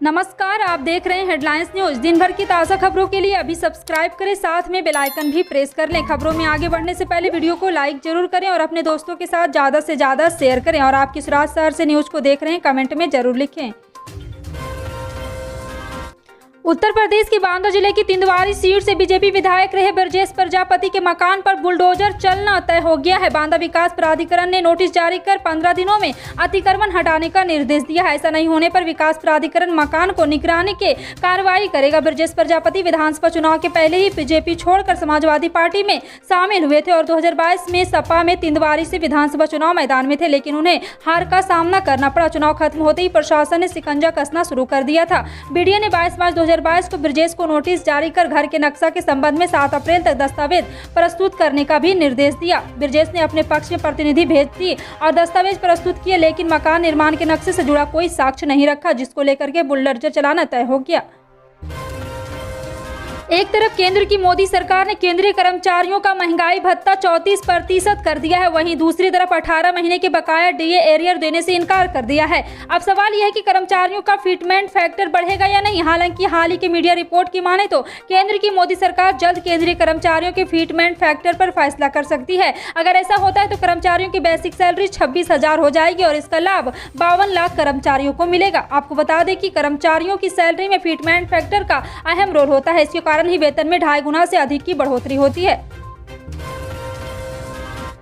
नमस्कार, आप देख रहे हैं हेडलाइंस न्यूज। दिन भर की ताज़ा खबरों के लिए अभी सब्सक्राइब करें, साथ में बेल आइकन भी प्रेस कर लें। खबरों में आगे बढ़ने से पहले वीडियो को लाइक जरूर करें और अपने दोस्तों के साथ ज़्यादा से ज़्यादा शेयर करें। और आप किस राज्य शहर से न्यूज को देख रहे हैं कमेंट में जरूर लिखें। उत्तर प्रदेश की बांदा जिले की तिंदवारी सीट से बीजेपी विधायक रहे ब्रजेश प्रजापति के मकान पर बुलडोजर चलना तय हो गया है। बांदा विकास प्राधिकरण ने नोटिस जारी कर 15 दिनों में अतिक्रमण हटाने का निर्देश दिया है। ऐसा नहीं होने पर विकास प्राधिकरण मकान को निगरानी के कार्रवाई करेगा। ब्रजेश प्रजापति विधानसभा चुनाव के पहले ही बीजेपी छोड़कर समाजवादी पार्टी में शामिल हुए थे और 2022 में सपा में तिंदवारी से विधानसभा चुनाव मैदान में थे, लेकिन उन्हें हार का सामना करना पड़ा। चुनाव खत्म होते ही प्रशासन ने शिकंजा कसना शुरू कर दिया था। बीडीए ने 22 मार्च 2022 को ब्रजेश को नोटिस जारी कर घर के नक्शा के संबंध में 7 अप्रैल तक दस्तावेज प्रस्तुत करने का भी निर्देश दिया। ब्रजेश ने अपने पक्ष में प्रतिनिधि भेज दिए और दस्तावेज प्रस्तुत किए, लेकिन मकान निर्माण के नक्शे से जुड़ा कोई साक्ष्य नहीं रखा, जिसको लेकर के बुलडोजर चलाना तय हो गया। एक तरफ केंद्र की मोदी सरकार ने केंद्रीय कर्मचारियों का महंगाई भत्ता 34% कर दिया है, वहीं दूसरी तरफ 18 महीने के बकाया डीए एरियर देने से इनकार कर दिया है। अब सवाल यह है कि कर्मचारियों का फिटमेंट फैक्टर बढ़ेगा या नहीं। हालांकि हाल ही की मीडिया रिपोर्ट की माने तो केंद्र की मोदी सरकार जल्द केंद्रीय कर्मचारियों के फिटमेंट फैक्टर पर फैसला कर सकती है। अगर ऐसा होता है तो कर्मचारियों की बेसिक सैलरी 26,000 हो जाएगी और इसका लाभ 52 लाख कर्मचारियों को मिलेगा। आपको बता दें कि कर्मचारियों की सैलरी में फिटमेंट फैक्टर का अहम रोल होता है। इसके कारण ही वेतन में 2.5 गुना से अधिक की बढ़ोतरी होती है।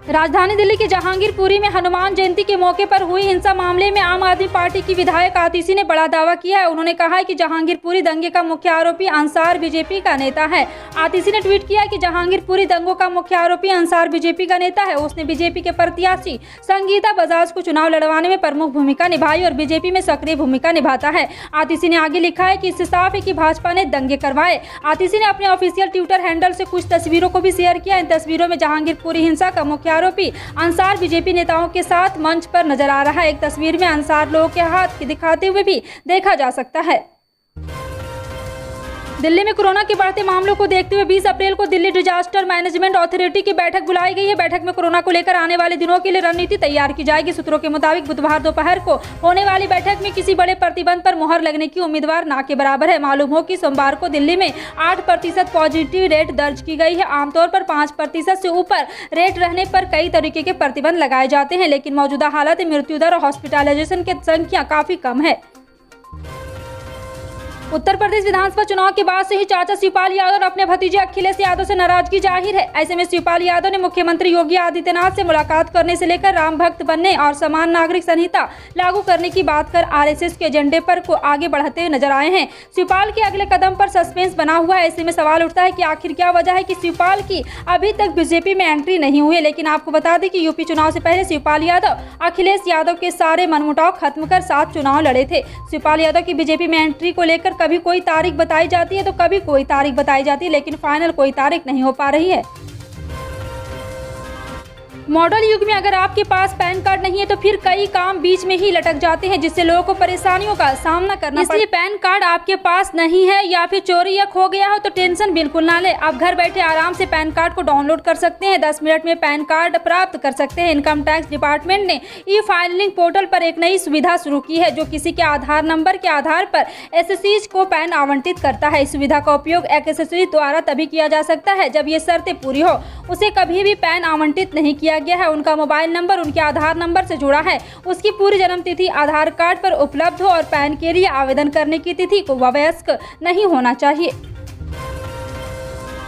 राजधानी दिल्ली के जहांगीरपुरी में हनुमान जयंती के मौके पर हुई हिंसा मामले में आम आदमी पार्टी की विधायक आतिशी ने बड़ा दावा किया है। उन्होंने कहा है कि जहांगीरपुरी दंगे का मुख्य आरोपी अंसार बीजेपी का नेता है। आतिशी ने ट्वीट किया कि जहांगीरपुरी दंगों का मुख्य आरोपी अंसार बीजेपी का नेता है। उसने बीजेपी के प्रत्याशी संगीता बजाज को चुनाव लड़वाने में प्रमुख भूमिका निभाई और बीजेपी में सक्रिय भूमिका निभाता है। आतिशी ने आगे लिखा है कि इससे साफ है कि भाजपा ने दंगे करवाए। आतिशी ने अपने ऑफिशियल ट्विटर हैंडल से कुछ तस्वीरों को भी शेयर किया। इन तस्वीरों में जहांगीरपुरी हिंसा का मुख्य आरोपी अंसार बीजेपी नेताओं के साथ मंच पर नजर आ रहा है। एक तस्वीर में अंसार लोगों के हाथ दिखाते हुए भी देखा जा सकता है। दिल्ली में कोरोना के बढ़ते मामलों को देखते हुए 20 अप्रैल को दिल्ली डिजास्टर मैनेजमेंट अथॉरिटी की बैठक बुलाई गई है। बैठक में कोरोना को लेकर आने वाले दिनों के लिए रणनीति तैयार की जाएगी। सूत्रों के मुताबिक बुधवार दोपहर को होने वाली बैठक में किसी बड़े प्रतिबंध पर मुहर लगने की उम्मीदवार ना के बराबर है। मालूम हो कि सोमवार को दिल्ली में 8% पॉजिटिव रेट दर्ज की गई है। आमतौर पर 5% से ऊपर रेट रहने पर कई तरीके के प्रतिबंध लगाए जाते हैं, लेकिन मौजूदा हालत में मृत्यु दर और हॉस्पिटलाइजेशन की संख्या काफी कम है। उत्तर प्रदेश विधानसभा चुनाव के बाद से ही चाचा शिवपाल यादव और अपने भतीजे अखिलेश यादव से नाराजगी जाहिर है। ऐसे में शिवपाल यादव ने मुख्यमंत्री योगी आदित्यनाथ से मुलाकात करने से लेकर राम भक्त बनने और समान नागरिक संहिता लागू करने की बात कर आरएसएस के एजेंडे पर को आगे बढ़ाते हुए नजर आए हैं। शिवपाल के अगले कदम पर सस्पेंस बना हुआ है। ऐसे में सवाल उठता है कि आखिर क्या वजह है कि शिवपाल की अभी तक बीजेपी में एंट्री नहीं हुई है। लेकिन आपको बता दें कि यूपी चुनाव से पहले शिवपाल यादव अखिलेश यादव के सारे मनमुटाव खत्म कर 7 चुनाव लड़े थे। शिवपाल यादव की बीजेपी में एंट्री को लेकर कभी कोई तारीख बताई जाती है तो कभी कोई तारीख बताई जाती है, लेकिन फाइनल कोई तारीख नहीं हो पा रही है। मॉडल युग में अगर आपके पास पैन कार्ड नहीं है तो फिर कई काम बीच में ही लटक जाते हैं, जिससे लोगों को परेशानियों का सामना करना पड़ता है। इसलिए पैन कार्ड आपके पास नहीं है या फिर चोरी या खो गया हो तो टेंशन बिल्कुल ना ले। आप घर बैठे आराम से पैन कार्ड को डाउनलोड कर सकते हैं। 10 मिनट में पैन कार्ड प्राप्त कर सकते हैं। इनकम टैक्स डिपार्टमेंट ने ई फाइलिंग पोर्टल पर एक नई सुविधा शुरू की है, जो किसी के आधार नंबर के आधार पर एसएससी को पैन आवंटित करता है। इस सुविधा का उपयोग एक एसएससी द्वारा तभी किया जा सकता है जब ये शर्तें पूरी हो। उसे कभी भी पैन आवंटित नहीं किया गया है, उनका मोबाइल नंबर उनके आधार नंबर से जुड़ा है, उसकी पूरी जन्म तिथि आधार कार्ड पर उपलब्ध हो और पैन के लिए आवेदन करने की तिथि को वयस्क नहीं होना चाहिए।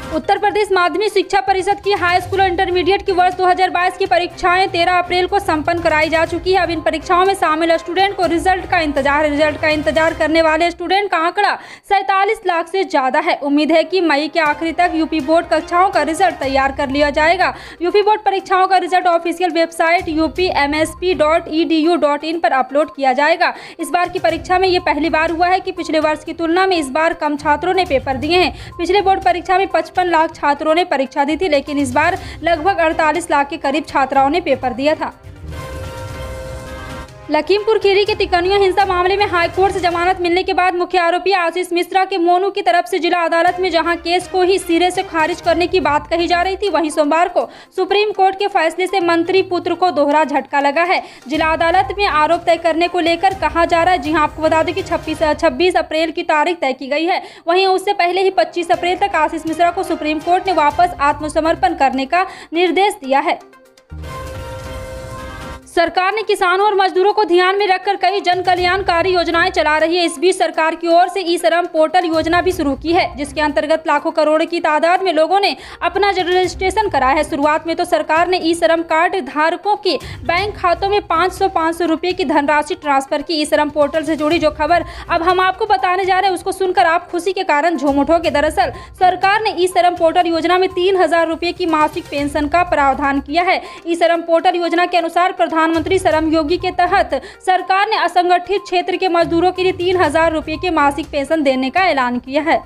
उत्तर प्रदेश माध्यमिक शिक्षा परिषद की हाई स्कूल और इंटरमीडिएट की वर्ष 2022 की परीक्षाएं 13 अप्रैल को संपन्न कराई जा चुकी है। अब इन परीक्षाओं में शामिल स्टूडेंट को रिजल्ट का इंतजार करने वाले स्टूडेंट का आंकड़ा 47 लाख से ज्यादा है। उम्मीद है कि मई के आखिरी तक यूपी बोर्ड कक्षाओं का रिजल्ट तैयार कर लिया जाएगा। यूपी बोर्ड परीक्षाओं का रिजल्ट ऑफिशियल वेबसाइट upmsp.edu.in पर अपलोड किया जाएगा। इस बार की परीक्षा में ये पहली बार हुआ है कि पिछले वर्ष की तुलना में इस बार कम छात्रों ने पेपर दिए हैं। पिछले बोर्ड परीक्षा में 55 लाख छात्रों ने परीक्षा दी थी, लेकिन इस बार लगभग 48 लाख के करीब छात्राओं ने पेपर दिया था। लखीमपुर खीरी के तिकनिया हिंसा मामले में हाईकोर्ट से जमानत मिलने के बाद मुख्य आरोपी आशीष मिश्रा के मोनू की तरफ से जिला अदालत में जहां केस को ही सिरे से खारिज करने की बात कही जा रही थी, वहीं सोमवार को सुप्रीम कोर्ट के फैसले से मंत्री पुत्र को दोहरा झटका लगा है। जिला अदालत में आरोप तय करने को लेकर कहा जा रहा है। जी हां, आपको बता दें कि 26 अप्रैल की तारीख तय की गई है। वहीं उससे पहले ही 25 अप्रैल तक आशीष मिश्रा को सुप्रीम कोर्ट ने वापस आत्मसमर्पण करने का निर्देश दिया है। सरकार ने किसानों और मजदूरों को ध्यान में रखकर कई जन कल्याणकारी योजनाएं चला रही है। इस बीच सरकार की ओर से ई श्रम पोर्टल योजना भी शुरू की है, जिसके अंतर्गत लाखों करोड़ की तादाद में लोगों ने अपना रजिस्ट्रेशन कराया है। शुरुआत में तो सरकार ने ई श्रम कार्ड धारकों के बैंक खातों में 500 रुपए की धनराशि ट्रांसफर की। ई श्रम पोर्टल से जुड़ी जो खबर अब हम आपको बताने जा रहे हैं, उसको सुनकर आप खुशी के कारण झूम उठोगे। दरअसल सरकार ने ई श्रम पोर्टल योजना में 3000 रुपए की मासिक पेंशन का प्रावधान किया है। ई श्रम पोर्टल योजना के अनुसार प्रधानमंत्री श्रम योगी के तहत सरकार ने असंगठित क्षेत्र के मजदूरों के लिए 3000 रुपए के मासिक पेंशन देने का ऐलान किया है।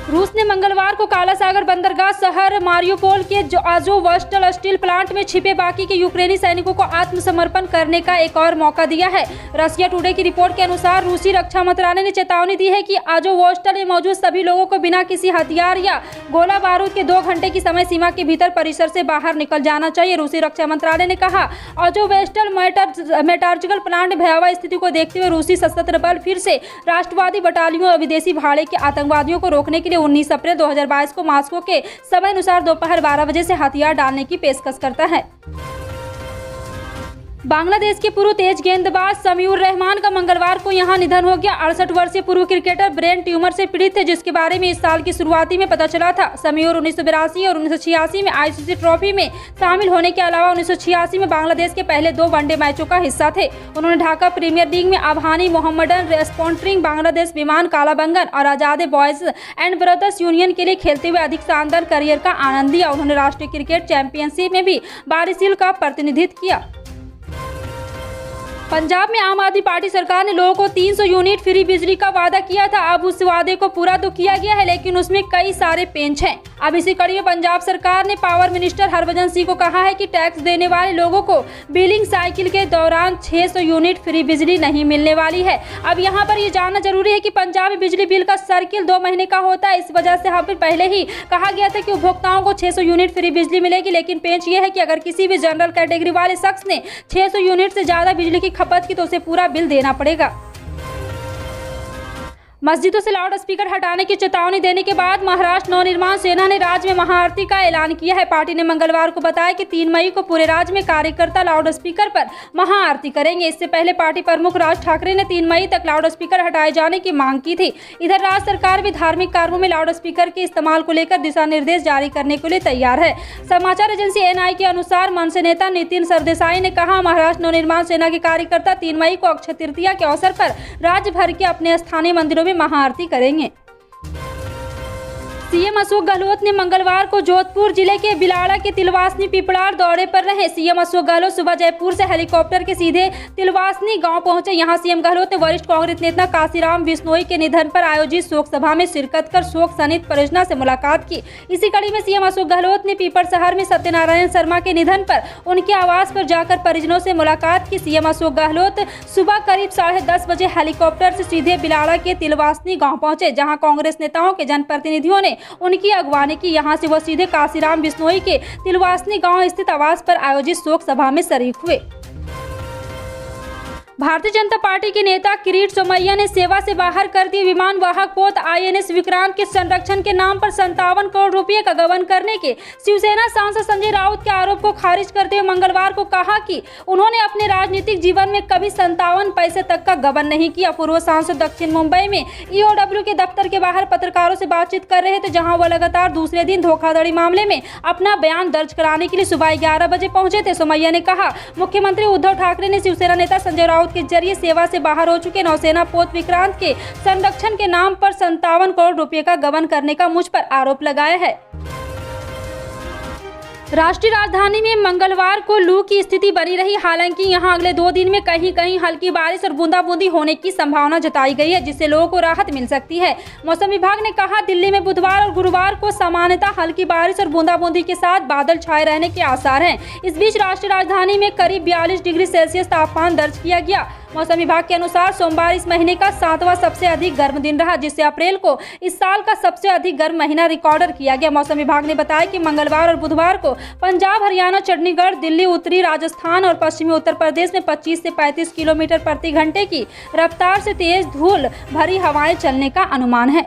रूस ने मंगलवार को काला सागर बंदरगाह शहर मारियोपोल के आजोवस्टल स्टील प्लांट में छिपे बाकी के यूक्रेनी सैनिकों को आत्मसमर्पण करने का एक और मौका दिया है। रशिया टुडे की रिपोर्ट के अनुसार रूसी रक्षा मंत्रालय ने चेतावनी दी है कि आजोवस्टल में मौजूद सभी लोगों को बिना किसी हथियार या गोला बारूद के 2 घंटे की समय सीमा के भीतर परिसर से बाहर निकल जाना चाहिए। रूसी रक्षा मंत्रालय ने कहा, आजोवस्टल मेटार्जिकल प्लांट भयावह स्थिति को देखते हुए रूसी सशस्त्र बल फिर से राष्ट्रवादी बटालियों और विदेशी भाड़े के आतंकवादियों को रोकने के लिए 19 अप्रैल 2022 को मॉस्को के समय अनुसार दोपहर 12 बजे से हथियार डालने की पेशकश करता है। बांग्लादेश के पूर्व तेज गेंदबाज समीउर रहमान का मंगलवार को यहां निधन हो गया। 68 वर्षीय पूर्व क्रिकेटर ब्रेन ट्यूमर से पीड़ित थे, जिसके बारे में इस साल की शुरुआती में पता चला था। समीउर 1982 और 1986 में आईसीसी ट्रॉफी में शामिल होने के अलावा 1986 में बांग्लादेश के पहले 2 वनडे मैचों का हिस्सा थे। उन्होंने ढाका प्रीमियर लीग में अबहानी मोहम्मडन स्पॉन्सरिंग बांग्लादेश विमान कालाबंगन और आजादे बॉयज एंड ब्रदर्स यूनियन के लिए खेलते हुए अधिक शानदार करियर का आनंद लिया। उन्होंने राष्ट्रीय क्रिकेट चैंपियनशिप में भी बारिशिल का प्रतिनिधित्व किया। पंजाब में आम आदमी पार्टी सरकार ने लोगों को 300 यूनिट फ्री बिजली का वादा किया था। अब उस वादे को पूरा तो किया गया है, लेकिन उसमें कई सारे पेंच हैं। अब इसी कड़ी में पंजाब सरकार ने पावर मिनिस्टर हरभजन सिंह को कहा है कि टैक्स देने वाले लोगों को बिलिंग साइकिल के दौरान 600 यूनिट फ्री बिजली नहीं मिलने वाली है। अब यहाँ पर ये जानना जरूरी है कि पंजाब में बिजली बिल का सर्किल 2 महीने का होता है। इस वजह से यहाँ पर पहले ही कहा गया था कि उपभोक्ताओं को 600 यूनिट फ्री बिजली मिलेगी, लेकिन पेंच ये है कि अगर किसी भी जनरल कैटेगरी वाले शख्स ने 600 यूनिट से ज्यादा बिजली की खपत की तो उसे पूरा बिल देना पड़ेगा। मस्जिदों से लाउड स्पीकर हटाने की चेतावनी देने के बाद महाराष्ट्र नवनिर्माण सेना ने राज्य में महाआरती का ऐलान किया है। पार्टी ने मंगलवार को बताया कि 3 मई को पूरे राज्य में कार्यकर्ता लाउड स्पीकर पर महाआरती करेंगे। इससे पहले पार्टी प्रमुख राज ठाकरे ने 3 मई तक लाउड स्पीकर हटाए जाने की मांग की थी। इधर राज्य सरकार भी धार्मिक कार्यों में लाउड स्पीकर के इस्तेमाल को लेकर दिशा निर्देश जारी करने के लिए तैयार है। समाचार एजेंसी एनआई के अनुसार मनसे नेता नितिन सरदेसाई ने कहा, महाराष्ट्र नवनिर्माण सेना के कार्यकर्ता 3 मई को अक्षय तृतीया के अवसर पर राज्य भर के अपने स्थानीय मंदिरों में महाआरती करेंगे। सीएम अशोक गहलोत ने मंगलवार को जोधपुर जिले के बिलाड़ा के तिलवासनी पिपड़ार दौरे पर रहे। सीएम अशोक गहलोत सुबह जयपुर से हेलीकॉप्टर के सीधे तिलवासनी गांव पहुंचे। यहां सीएम गहलोत ने वरिष्ठ कांग्रेस नेता काशीराम बिश्नोई के निधन पर आयोजित शोक सभा में शिरकत कर शोक सनित परिजनों से मुलाकात की। इसी कड़ी में सीएम अशोक गहलोत ने पीपर शहर में सत्यनारायण शर्मा के निधन पर उनके आवास पर जाकर परिजनों से मुलाकात की। सीएम अशोक गहलोत सुबह करीब 10:30 बजे हेलीकॉप्टर से सीधे बिलाड़ा के तिलवासनी गाँव पहुंचे, जहाँ कांग्रेस नेताओं के जनप्रतिनिधियों ने उनकी अगवानी की। यहां से वह सीधे काशीराम बिश्नोई के तिलवासनी गांव स्थित आवास पर आयोजित शोक सभा में शरीक हुए। भारतीय जनता पार्टी के नेता किरीट सोमैया ने सेवा से बाहर कर दिए विमान वाहक पोत आईएनएस विक्रांत के संरक्षण के नाम पर 57 करोड़ रुपए का गबन करने के शिवसेना सांसद संजय राउत के आरोप को खारिज करते हुए मंगलवार को कहा कि उन्होंने अपने राजनीतिक जीवन में कभी 57 पैसे तक का गबन नहीं किया। पूर्व सांसद दक्षिण मुंबई में ईओडब्ल्यू के दफ्तर के बाहर पत्रकारों से बातचीत कर रहे थे, जहां वह लगातार दूसरे दिन धोखाधड़ी मामले में अपना बयान दर्ज कराने के लिए सुबह 11 बजे पहुंचे थे। सोमैया ने कहा, मुख्यमंत्री उद्धव ठाकरे ने शिवसेना नेता संजय राउत के जरिए सेवा से बाहर हो चुके नौसेना पोत विक्रांत के संरक्षण के नाम पर 57 करोड़ रुपए का गबन करने का मुझ पर आरोप लगाया है। राष्ट्रीय राजधानी में मंगलवार को लू की स्थिति बनी रही। हालांकि यहां अगले 2 दिन में कहीं कहीं हल्की बारिश और बूंदाबूंदी होने की संभावना जताई गई है, जिससे लोगों को राहत मिल सकती है। मौसम विभाग ने कहा, दिल्ली में बुधवार और गुरुवार को सामान्यतः हल्की बारिश और बूंदाबूंदी के साथ बादल छाए रहने के आसार हैं। इस बीच राष्ट्रीय राजधानी में करीब 42 डिग्री सेल्सियस तापमान दर्ज किया गया। मौसम विभाग के अनुसार सोमवार इस महीने का 7वां सबसे अधिक गर्म दिन रहा, जिससे अप्रैल को इस साल का सबसे अधिक गर्म महीना रिकॉर्ड किया गया। मौसम विभाग ने बताया कि मंगलवार और बुधवार को पंजाब, हरियाणा, चंडीगढ़, दिल्ली, उत्तरी राजस्थान और पश्चिमी उत्तर प्रदेश में 25 से 35 किलोमीटर प्रति घंटे की रफ्तार से तेज धूल भरी हवाएं चलने का अनुमान है।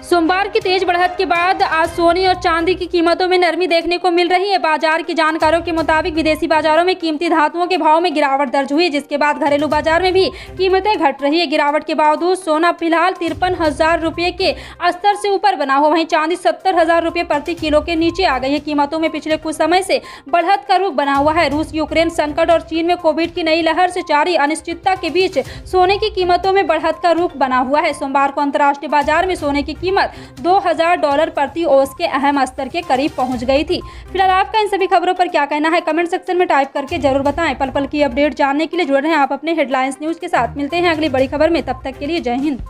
सोमवार की तेज बढ़त के बाद आज सोने और चांदी की कीमतों में नरमी देखने को मिल रही है। बाजार की जानकारों के मुताबिक विदेशी बाजारों में कीमती धातुओं के भाव में गिरावट दर्ज हुई, जिसके बाद घरेलू बाजार में भी कीमतें घट रही है। गिरावट के बावजूद सोना फिलहाल 53,000 रुपये के स्तर से ऊपर बना हुआ, वहीं चांदी 70,000 रुपये प्रति किलो के नीचे आ गई है। कीमतों में पिछले कुछ समय से बढ़त का रुख बना हुआ है। रूस यूक्रेन संकट और चीन में कोविड की नई लहर से जारी अनिश्चितता के बीच सोने की कीमतों में बढ़त का रुख बना हुआ है। सोमवार को अंतर्राष्ट्रीय बाजार में सोने की कीमत $2,000 प्रति औंस के अहम स्तर के करीब पहुंच गई थी। फिलहाल आपका इन सभी खबरों पर क्या कहना है, कमेंट सेक्शन में टाइप करके जरूर बताएं। पल पल की अपडेट जानने के लिए जुड़े रहें आप अपने हेडलाइंस न्यूज के साथ। मिलते हैं अगली बड़ी खबर में, तब तक के लिए जय हिंद।